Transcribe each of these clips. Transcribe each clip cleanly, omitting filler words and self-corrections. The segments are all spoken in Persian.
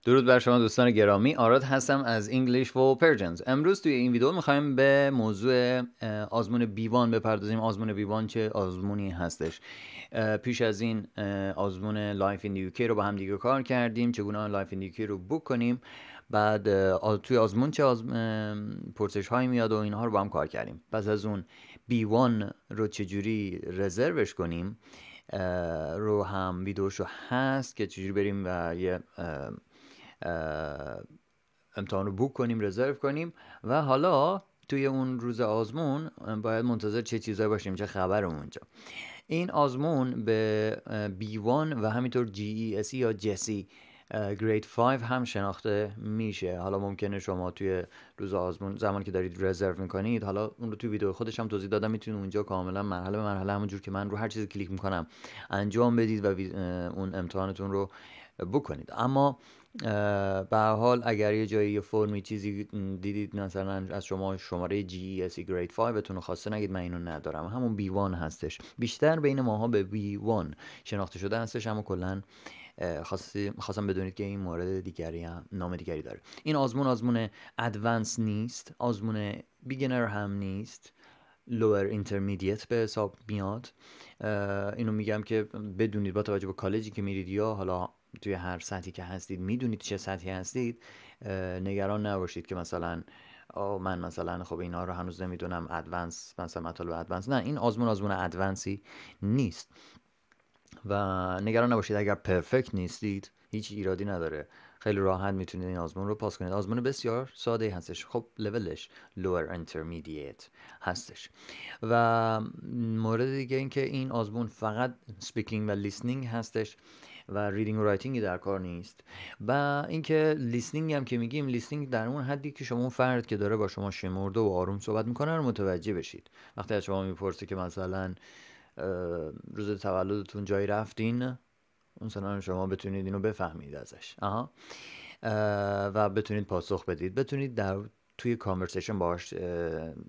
درود بر شما دوستان گرامی. آراد هستم از انگلیش و پرژنز. امروز توی این ویدیو میخوایم به موضوع آزمون بیوان بپردازیم. آزمون بیوان چه آزمونی هستش؟ پیش از این آزمون لایف این یوکی رو با هم دیگه کار کردیم، چگونه لایف این یوکی رو بوک کنیم. بعد توی آزمون چه پرسش هایی میاد و اینها رو با هم کار کردیم. پس از اون بیوان رو چجوری رزروش کنیم رو هم ویدیوشو هست که چجوری بریم و یه امتحان رو بوک کنیم، رزرو کنیم. و حالا توی اون روز آزمون باید منتظر چه چیزایی باشیم، چه خبر اونجا. این آزمون به B1 و همینطور GESE یا جسی گرید 5 هم شناخته میشه. حالا ممکنه شما توی روز آزمون زمانی که دارید رزرو میکنید، حالا اون رو توی ویدیو خودش هم توضیح دادم، میتونید اونجا کاملا مرحله به مرحله همونجور که من رو هر چیزی کلیک میکنم انجام بدید و اون امتحانتون رو بوک کنید. اما به هر حال اگر یه جایی یه فرمی چیزی دیدید مثلا از شما شماره GESE گرید 5 بتون خواسته، نگید من اینو ندارم، همون B1 هستش. بیشتر بین ماها به B1 شناخته شده هستش، اما کلا خواستم بدونید که این مورد دیگری هم نام دیگری داره. این آزمون ادوانس نیست، آزمون بیگینر هم نیست، لوور اینترمدیت به حساب میاد. اینو میگم که بدونید با توجه به کالجی که میرید یا حالا توی هر سطحی که هستید میدونید چه سطحی هستید، نگران نباشید که مثلا من مثلا خب اینا رو هنوز نمیدونم، ادوانس مثلا مطالب ادوانس. نه، این آزمون ادوانسی نیست و نگران نباشید اگر پرفکت نیستید، هیچ ایرادی نداره، خیلی راحت میتونید این آزمون رو پاس کنید. آزمون بسیار ساده هستش. خب لولش lower intermediate هستش. و مورد دیگه این که این آزمون فقط سپیکینگ و لیسنینگ هستش و ریدینگ و رایتینگی در کار نیست. و اینکه لیسنینگ هم که میگیم، لیسنینگ در اون حدی که شما اون فرد که داره با شما شمرده و آروم صحبت میکنه رو متوجه بشید. وقتی از شما میپرسه که مثلا روز تولدتون جایی رفتین، مثلا شما بتونید اینو بفهمید ازش و بتونید پاسخ بدید، بتونید توی کانورسیشن باهاش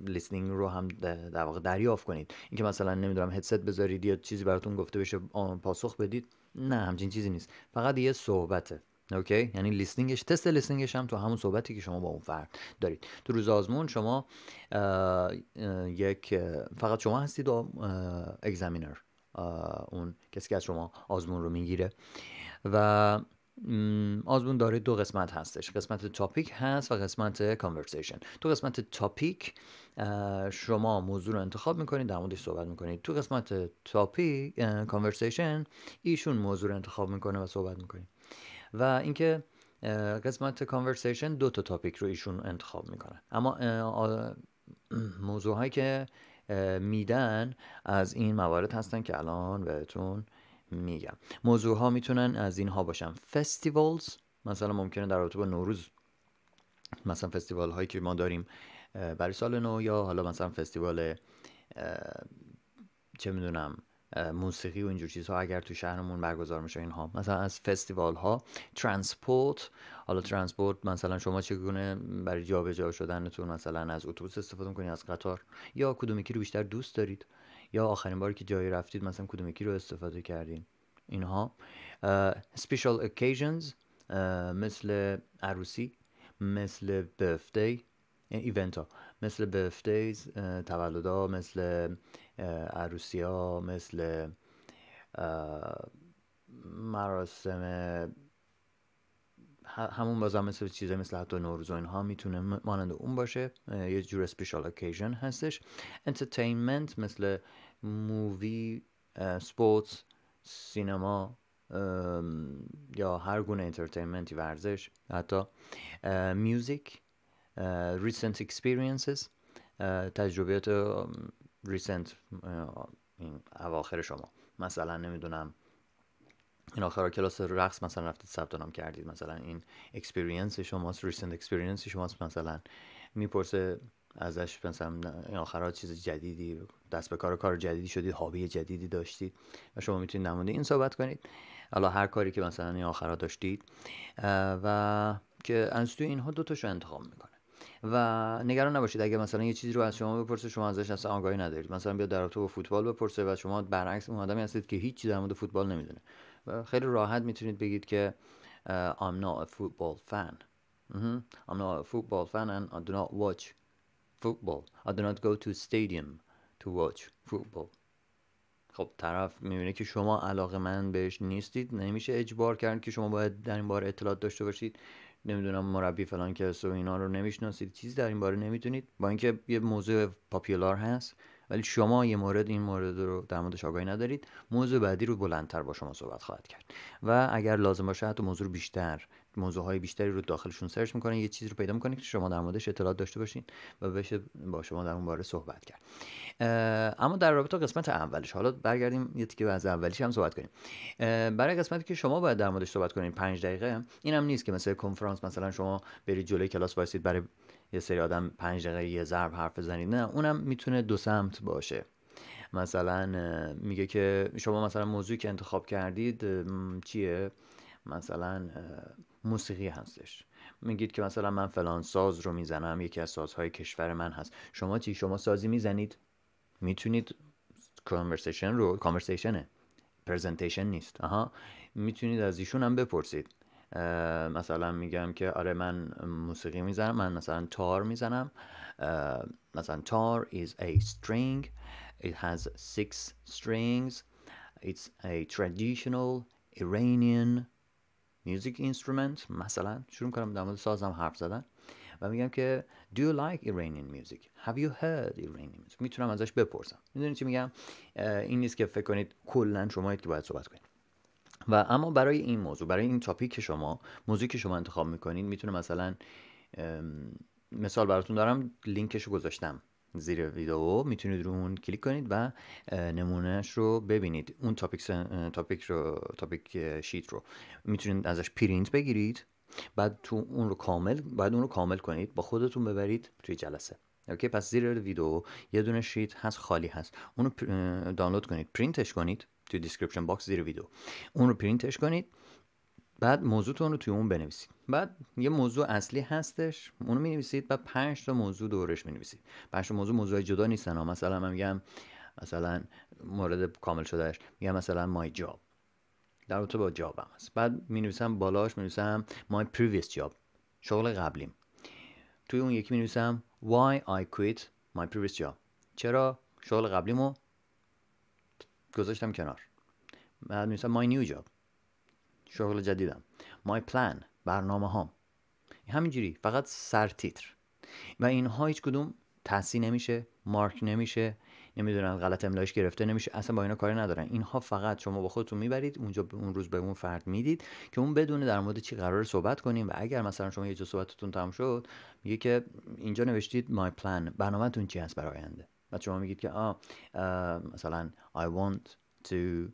لیسنینگ رو هم در واقع دریافت کنید. اینکه مثلا نمیدونم هدست بذارید یا چیزی براتون گفته بشه پاسخ بدید، نه، همچین چیزی نیست. فقط یه صحبته. اوکی، یعنی لیسنینگش، تست لیسنینگش هم تو همون صحبتی که شما با اون فرد دارید. تو روز آزمون شما فقط شما هستید و اگزامینر، اون کسی که از شما آزمون رو میگیره. و آزمون داره دو قسمت هستش، قسمت تاپیک هست و قسمت کانورسیشن. تو قسمت تاپیک شما موضوع رو انتخاب میکنید، در موردش صحبت میکنید. تو قسمت تاپیک کانورسیشن ایشون موضوع رو انتخاب میکنه و صحبت میکنید. و اینکه قسمت کانورسیشن دو تا تاپیک رو ایشون انتخاب میکنه. اما موضوع هایی که میدن از این موارد هستن که الان بهتون میگم. موضوع ها میتونن از اینها باشن: فستیوالز، مثلا ممکنه در رابطه با نوروز، مثلا فستیوال هایی که ما داریم برای سال نو، یا حالا مثلا فستیوال چه میدونم موسیقی و اینجور چیزها اگر تو شهرمون برگزار میشه اینها. مثلا از فستیوال ها. ترانسپورت، حالا ترانسپورت مثلا شما چگونه برای جابجا شدنتون مثلا از اتوبوس استفاده میکنید، از قطار، یا کدوم یکی رو بیشتر دوست دارید، یا آخرین باری که جایی رفتید مثلا کدوم یکی رو استفاده کردین، اینها. special occasions، مثل عروسی، مثل birthday ایونت ها، مثل birthdays تولدا، مثل عروسی ها، مثل مراسم همون بازم مثل چیزایی مثل حتی نوروز و اینها میتونه مانند اون باشه، یه جور special occasion هستش. entertainment مثل مووی، سپورتس، سینما، یا هر گونه انترتینمنتی، ورزش حتی. میوزیک، recent experiences، تجربیات recent، این اواخر شما، مثلا نمیدونم این آخر کلاس رقص مثلا رفتید ثبت نام کردید، مثلا این اکسپریانس شماست، ریسنت اکسپریانس شماست. مثلا میپرسه ازش مثلا این آخرها چیز جدیدی، دست به کار جدیدی شدید، هابی جدیدی داشتید و شما میتونید در مورد این صحبت کنید، حالا هر کاری که مثلا این آخرها داشتید. و که از توی اینها دو تاشو انتخاب میکنه. و نگران نباشید اگه مثلا یه چیزی رو از شما بپرسه شما ازش اصلا آگاهی ندارید، مثلا بیاد در رابطه با فوتبال بپرسه و شما برعکس اون آدمی هستید که هیچ چیز در مورد فوتبال نمیدونه، و خیلی راحت میتونید بگید که I'm not a football fan. I'm not a football fan and I do not watch football. I do not go to stadium to watch football. خب طرف میبینه که شما علاقه‌مند بهش نیستید، نمیشه اجبار کرد که شما باید در این باره اطلاعات داشته باشید. نمیدونم مربی فلان کس و اینا رو نمیشناسید، چیزی در این باره نمیدونید، با اینکه یه موضوع پاپولار هست ولی شما یه مورد این مورد رو در موردش آگاهی ندارید، موضوع بعدی رو بلندتر با شما صحبت خواهد کرد و اگر لازم باشه حتی موضوع رو بیشتر، موضوعهای بیشتری رو داخلشون سرچ میکنه، یه چیزی رو پیدا میکنه که شما در موردش اطلاعات داشته باشین و بشه با شما در اون باره صحبت کرد. اما در رابطه با قسمت اولش، حالا برگردیم یه تیکه از اولیش هم صحبت کنیم. برای قسمتی که شما باید در موردش صحبت کنید 5 دقیقه، این هم نیست که مثل کنفرانس مثلا شما برید جلوی کلاس وایسید برای یه سری آدم 5 دقیقه یه ضرب حرف بزنید. نه، اونم میتونه دو سمت باشه. مثلا میگه که شما مثلا موضوعی که انتخاب کردید چیه، مثلا موسیقی هستش، میگید که مثلا من فلان ساز رو میزنم، یکی از سازهای کشور من هست. شما چی؟ شما سازی میزنید؟ میتونید کانورسیشن رو، کانورسیشنه، پرزنتیشن نیست، میتونید از ایشون هم بپرسید. مثلا میگم که آره من موسیقی میزنم، من مثلا تار میزنم. مثلا تار is a string, it has 6 strings, it's a traditional Iranian music instrument. مثلا شروع کنم در مورد سازم حرف زدن و میگم که do you like Iranian music, have you heard Iranian music. میتونم ازش بپرسم. میدونید چی میگم؟ این نیست که فکر کنید کلا شمایید که باید صحبت کنید. و اما برای این موضوع، برای این تاپیک که شما، موضوعی که شما انتخاب میکنید، میتونه مثلا مثال براتون دارم، لینکش رو گذاشتم زیر ویدیو، میتونید رو اون کلیک کنید و نمونهش رو ببینید. اون تاپیک شیت رو میتونید ازش پرینت بگیرید، بعد اون رو کامل کنید، با خودتون ببرید توی جلسه. اوکی، پس زیر ویدیو یه دونه شیت هست خالی هست، اون رو دانلود کنید، پرینتش کنید توی دیسکریپشن باکس زیر ویدیو، اون رو پرینتش کنید، بعد موضوعتون رو توی اون بنویسید. بعد یه موضوع اصلی هستش، اون رو می‌نویسید، بعد 5 تا موضوع دورش می‌نویسید. 5 تا موضوع جدا نیستن. مثلا من میگم مثلا مورد کامل شدهش میگم مثلا مای جاب، در رابطه با جابم هست. بعد می‌نویسم بالاش می‌نویسم my previous job، شغل قبلیم. توی اون یکی می‌نویسم why I quit my previous job، چرا شغل قبلیمو گذاشتم کنار. بعد می‌نویسم my new job، شغل جدیدم. my plan، برنامه هام. همینجوری فقط سرتیتر. و اینها هیچ کدوم تحسین نمیشه، مارک نمیشه، نمیدونم غلط املایش گرفته نمیشه، اصلا با اینا کاری ندارن. اینها فقط شما با خودتون میبرید اونجا، اون روز به اون فرد میدید که اون بدونه در مورد چی قرار صحبت کنیم. و اگر مثلا شما یه جا صحبتتون تمام شد، میگه که اینجا نوشتید my plan، برنامه‌تون چی هست برای آینده. بعد شما میگید که مثلا I want to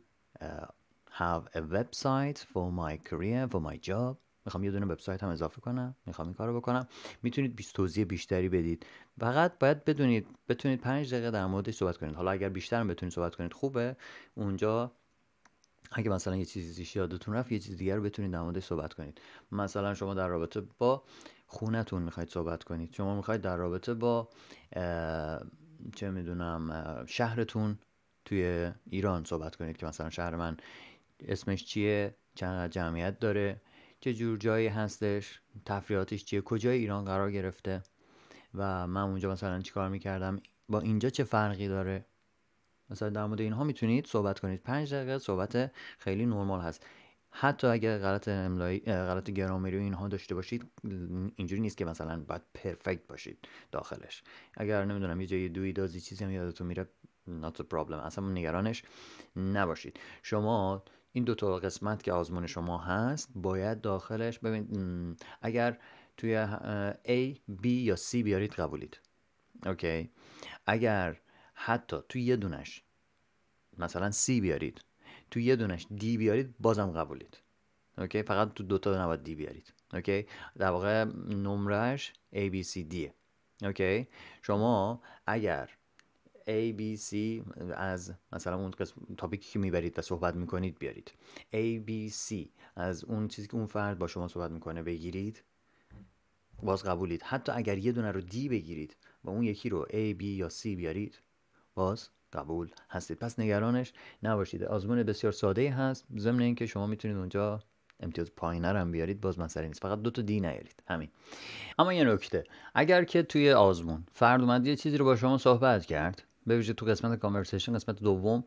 have a website for my career, for my job. میخوام یه دونه وبسایت هم اضافه کنم، میخوام این کارو بکنم. میتونید توضیح بیشتری بدید. فقط باید بتونید 5 دقیقه در موردش صحبت کنید. حالا اگر بیشتر هم بتونید صحبت کنید خوبه. اونجا اگه مثلا یه چیزی یادتون رفت، یه چیز دیگر رو بتونید در موردش صحبت کنید. مثلا شما در رابطه با خونتون میخواید صحبت کنید، شما میخواید در رابطه با چه میدونم شهرتون توی ایران صحبت کنید که مثلا شهر من اسمش چیه، چقدر جمعیت داره، چه جور جایی هستش، تفریحاتش چیه، کجای ایران قرار گرفته و من اونجا مثلا چی کار میکردم، با اینجا چه فرقی داره. مثلا در مورد اینها میتونید صحبت کنید. 5 دقیقه صحبت خیلی نرمال هست. حتی اگر غلط املایی، غلط گرامری و اینها داشته باشید، اینجوری نیست که مثلا باید پرفکت باشید داخلش. اگر نمیدونم یه جای دوی دازی چیزی هم یادتون میره، not a problem، اصلا نگرانش نباشید. شما این دو تا قسمت که آزمون شما هست باید داخلش ببین، اگر توی A, B یا C بیارید قبولید. اوکی. اگر حتی توی یه دونش مثلا C بیارید، توی یه دونش D بیارید، بازم قبولید. اوکی، فقط تو دوتا نباید D بیارید. اوکی، در واقع نمرش A B C D. اوکی، شما اگر A B C از مثلا اون تاپیکی که میبرید و صحبت میکنید بیارید، A B C از اون چیزی که اون فرد با شما صحبت میکنه بگیرید، باز قبولید. حتی اگر یه دونه رو D بگیرید و اون یکی رو A B یا C بیارید، باز قبول هستید. پس نگرانش نباشید. آزمون بسیار ساده هست، ضمن اینکه شما میتونید اونجا امتیاز پایینه رو هم بیارید باز مسئله نیست، فقط 2 تا دی نیارید، همین. اما یه نکته، اگر که توی آزمون فرد اومد یه چیزی رو با شما صحبت کرد، به ویژه تو قسمت کانورسیشن، قسمت دوم،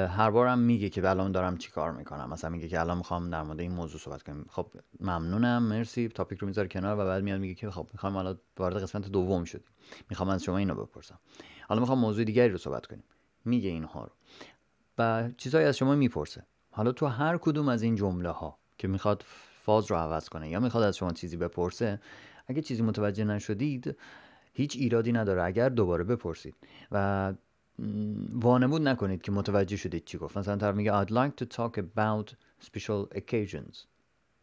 هر بارم میگه که الان دارم چی کار میکنم، مثلا میگه که الان میخوام در مورد این موضوع صحبت کنیم، خب ممنونم، مرسی، تاپیک رو میذاره کنار و بعد میاد میگه که خب میخوام الان وارد قسمت دوم شدیم، میخوام از شما اینو بپرسم، حالا میخوام موضوع دیگری رو صحبت کنیم، میگه اینها رو و چیزایی از شما میپرسه. حالا تو هر کدوم از این جمله ها که میخواد فاز رو عوض کنه یا میخواد از شما چیزی بپرسه، اگه چیزی متوجه نشدید هیچ ایرادی نداره اگر دوباره بپرسید و وانمود نکنید که متوجه شدید چی گفت. مثلا طرف میگه I'd like to talk about special occasions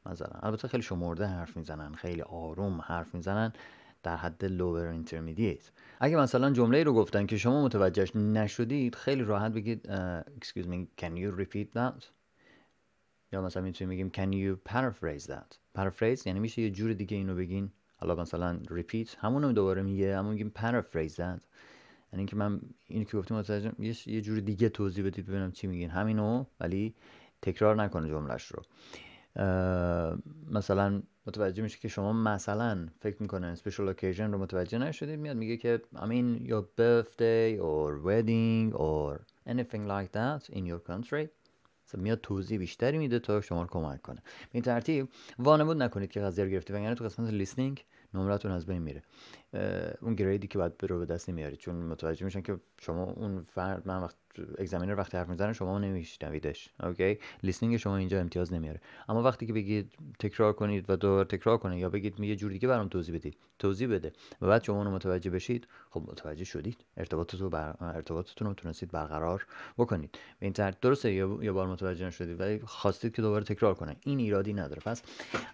مثلا، البته خیلی شمرده حرف میزنن، خیلی آروم حرف میزنن، در حد lower intermediate. اگه مثلا جمله رو گفتن که شما متوجهش نشدید، خیلی راحت بگید excuse me can you repeat that، یا مثلا میتونیم بگیم can you paraphrase that. paraphrase یعنی میشه یه جور دیگه اینو بگین، حالا مثلا repeat همونو دوباره میگه، اما میگیم paraphrase that یعنی اینکه من اینو که گفتم متوجه یه جور دیگه توضیح بدید ببینم چی میگین، همینو ولی تکرار نکنه جملهش رو. مثلا متوجه میشه که شما مثلا فکر میکنه special occasion رو متوجه نشدید، میاد میگه که I mean your birthday or wedding or anything like that in your country. میاد توضیح بیشتری میده تا شما رو کمک کنه. به این ترتیب وانمود نکنید که قضیه رو گرفتید، وگرنه تو قسمت لیسنینگ نمرتون از بین میره، اون گریدی که باید رو به دست نمیارید، چون متوجه میشن که شما اون فرد، من وقت اگزامینر وقتی حرف میزنه شما نمیشنویدش، اوکی، لیسنینگ شما اینجا امتیاز نمیاره. اما وقتی که بگید تکرار کنید و دوباره تکرار کنید یا بگید یه جور دیگه برام توضیح بده و بعد شما اون متوجه بشید، خب متوجه شدید، ارتباطتون رو تونستید برقرار بکنید. به این ترتیب درسته یه بار متوجه نشدید ولی خواستید که دوباره تکرار کنه، این ایرادی نداره. پس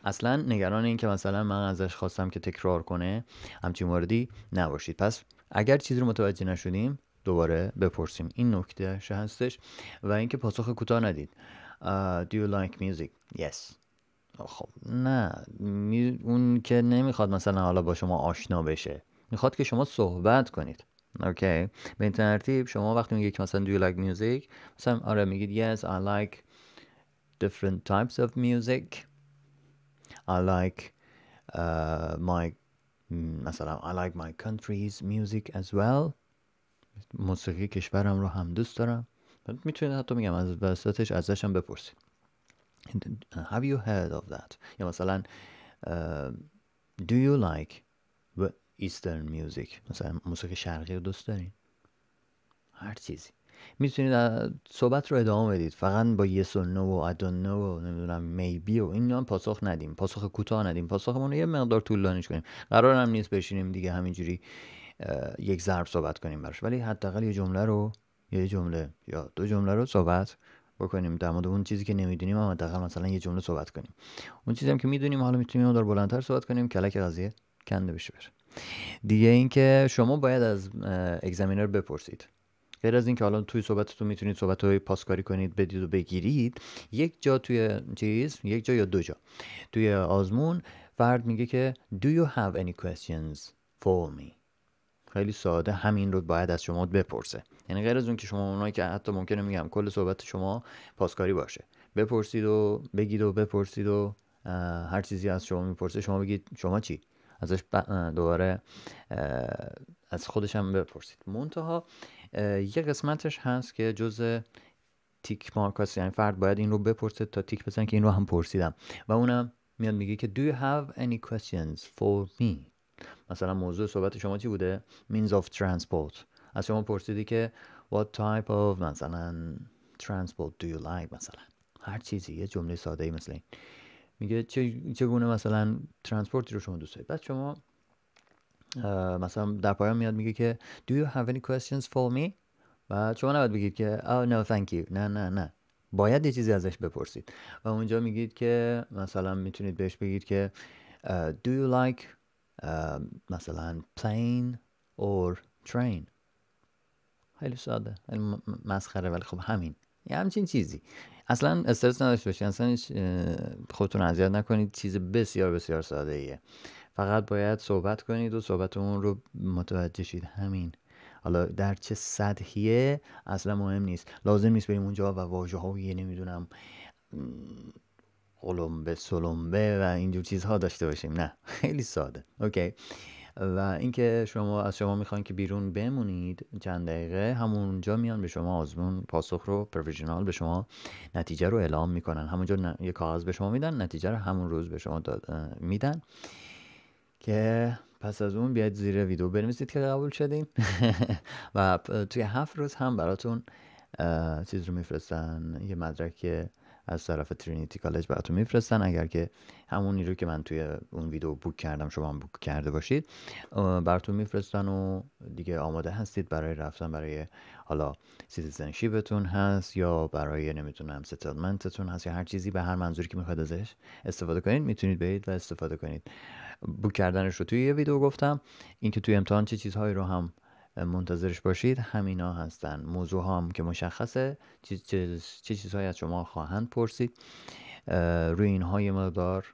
اصلا نگران این که مثلا من ازش خواستم که تکرار کنه همچین موردی نباشید. پس اگر چیزی رو متوجه نشدیم دوباره بپرسیم، این نکته هستش. و اینکه پاسخ کوتاه ندید. Do you like music? Yes. خب نه، اون که نمیخواد مثلا حالا با شما آشنا بشه، میخواد که شما صحبت کنید، اوکی. به این ترتیب شما وقتی میگید که مثلا do you like music، مثلا آره میگید yes I like different types of music, I like my مثلا I like my country's music as well، موسیقی کشورم رو هم دوست دارم. میتونید حتی میگم از وسطش ازشم بپرسید have you heard of that، یا مثلا do you like eastern music، مثلا موسیقی شرقی رو دوست دارین، هر چیزی. میتونید صحبت رو ادامه بدید، فقط با yes or no و I don't know و نمیدونم maybe و اینا پاسخ ندیم، پاسخ کوتاه ندیم، پاسخمون رو یه مقدار طولانیش کنیم. قرار هم نیست بشینیم دیگه همینجوری یک ضرب صحبت کنیم براش، ولی حداقل یه جمله یا 2 جمله رو صحبت بکنیم در مورد اون چیزی که نمیدونیم، اما حداقل مثلا یه جمله صحبت کنیم. اون چیزی هم که میدونیم حالا میتونیم اون بلندتر صحبت کنیم، کلک قضیه کنده بشه بره. دیگه اینکه شما باید از اگزامینر بپرسید، غیر از این که حالا توی صحبتتون میتونید صحبت‌های پاسکاری کنید، بدید و بگیرید، یک جا یا 2 جا توی آزمون فرد میگه که do you have any questions for me. خیلی ساده همین رو باید از شما بپرسه. یعنی غیر از اون که شما اونایی که حتی ممکنه میگم کل صحبت شما پاسکاری باشه، بپرسید و بگید و بپرسید و هر چیزی از شما میپرسه شما بگید شما چی، ازش دوباره از خودش هم بپرسید. منتها یه قسمتش هست که جزء تیک مارک هست، یعنی فرد باید این رو بپرسه تا تیک بزن که این رو هم پرسیدم، و اونم میاد میگه که do you have any questions for me. مثلا موضوع صحبت شما چی بوده؟ means of transport. از شما پرسیدی که what type of مثلا transport do you like، مثلا هر چیزی، یه جمله ساده ای مثل این، میگه چگونه مثلا ترانسپورتی رو شما دوست دارید. بعد شما مثلا در پایان میاد میگه که do you have any questions for me، و شما نباید بگید که oh no thank you، نه باید یه چیزی ازش بپرسید و اونجا میگید که مثلا میتونید بهش بگید که do you like مثلا plane or train. خیلی ساده، خیلی مسخره، ولی خب همین، یه همچین چیزی. اصلا استرس نداشته باشید، اصلا خودتون اذیت نکنید، چیز بسیار بسیار ساده ایه. فقط باید صحبت کنید و صحبتمون رو متوجه شید، همین. حالا در چه سطحیه اصلا مهم نیست، لازم نیست بریم اونجا و واژه های نمیدونم قلمبه سلمبه و اینجور چیزها داشته باشیم. نه، خیلی ساده. اوکی. و اینکه از شما میخوان که بیرون بمونید چند دقیقه، همونجا میان به شما آزمون پاسخ رو پروفشنال به شما نتیجه رو اعلام میکنن. همونجا یه کاغذ به شما میدن، نتیجه رو همون روز به شما میدن که پس از اون بیاید زیر ویدیو بنویسید که قبول شدین. و توی 7 روز هم براتون چیز رو میفرستن، یه مدرک از طرف ترینیتی کالج براتون میفرستن. اگر که همونی رو که من توی اون ویدیو بوک کردم شما هم بوک کرده باشید براتون میفرستن و دیگه آماده هستید برای رفتن، برای حالا سیتیزنشیپتون هست یا برای نمیتونم ستلمنتتون هست یا هر چیزی به هر منظوری که میخواید ازش استفاده کنید میتونید برید و استفاده کنید. بوک کردنش رو توی یه ویدیو گفتم. اینکه توی امتحان چه چیزهایی رو هم منتظرش باشید همینا هستن. موضوع هم که مشخصه، چه چیزهایی از شما خواهند پرسید، روی اینها یه مقدار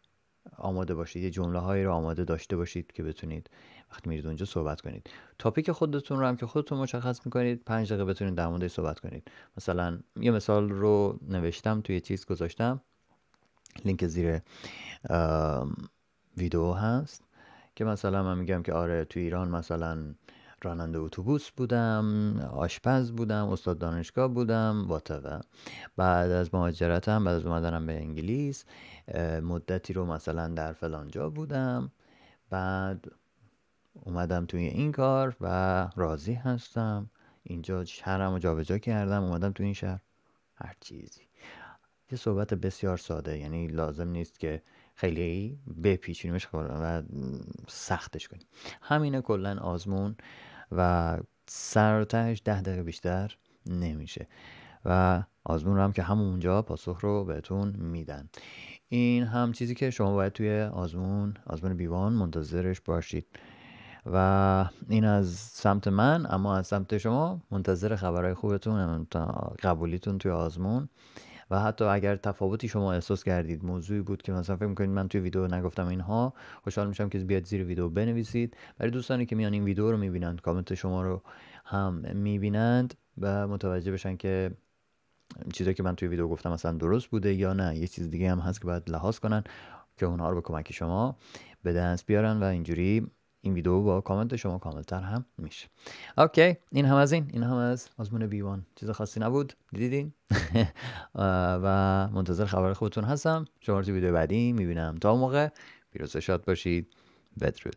آماده باشید، یه جمله هایی رو آماده داشته باشید که بتونید وقتی میرید اونجا صحبت کنید. تاپیک خودتون رو هم که خودتون مشخص میکنید 5 دقیقه بتونید در موردش صحبت کنید. مثلا یه مثال رو نوشتم توی چیز گذاشتم، لینک زیر ویدیو هست که مثلا من میگم که آره تو ایران مثلا راننده اتوبوس بودم، آشپز بودم، استاد دانشگاه بودم، whatever. بعد از مهاجرتم، بعد از اومدنم به انگلیس مدتی رو مثلا در فلانجا بودم، بعد اومدم توی این کار و راضی هستم، اینجا شهرم رو جابجا کردم اومدم توی این شهر. هر چیزی یه صحبت بسیار ساده، یعنی لازم نیست که خیلی بپیچونیمش و سختش کنیم. همینه کلا آزمون و سر و تهش 10 دقیقه بیشتر نمیشه و آزمون رو هم که همونجا پاسخ رو بهتون میدن. این هم چیزی که شما باید توی آزمون بیوان منتظرش باشید. و این از سمت من، اما از سمت شما منتظر خبرهای خوبتون، قبولیتون توی آزمون. و حتی اگر تفاوتی شما احساس کردید، موضوعی بود که مثلا فکر میکنید من توی ویدیو نگفتم اینها، خوشحال میشم که بیاد زیر ویدیو بنویسید. برای دوستانی که میان این ویدیو رو میبینند، کامنت شما رو هم میبینند و متوجه بشن که چیزی که من توی ویدیو گفتم مثلا درست بوده یا نه، یه چیز دیگه هم هست که باید لحاظ کنن که اونها رو به کمک شما به دست بیارن و اینجوری این ویدیو با کامنت شما کاملتر هم میشه. اوکی، این هم از آزمون B1. چیز خاصی نبود، دیدین؟ و منتظر خبر خودتون هستم. شما رو تو ویدیو بعدی میبینم. تا اون موقع پیروز و شاد باشید. بدرود.